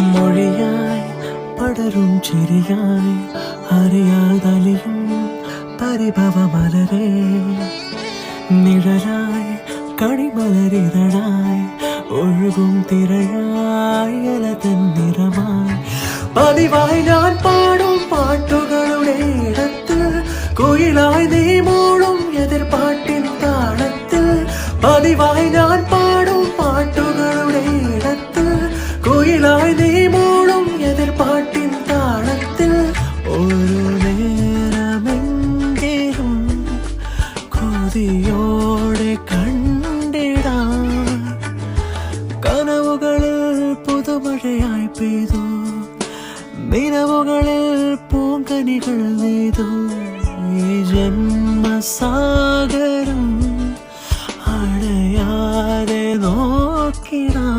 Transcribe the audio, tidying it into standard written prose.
മൊഴിയായി പടരും ചിരിയായി അറിയാതലിയും പരിഭവമലരേ നിഴലായി കണിമലരിതഴായി ഒഴുകും തിരയായി അലതൻ നിറമായി പതിവായി ഞാൻ പാടും പാട്ടുകളുടെ ഇടത്ത് കുയിലായി നീ മൂളും എതിർപ്പാട്ടിൻ താളത്തിൽ പതിവായി ഞാൻ പാടും പാട്ടുകളുടെ ഇടത്ത് കുയിലായി നീ മൂളും എതിർപ്പാട്ടിൻ താളത്തിൽ ഒരു നേരമെങ്കിലും കൊതിയോടെ കണ്ടിടാൻ കനവുകളിൽ പുതുമഴയായി പെയ്തു നിലവുകളിൽ പൂങ്കനികൾ നെയ്തു ഈ ജന്മസാഗരം അടയാതെ നോക്കിടാൻ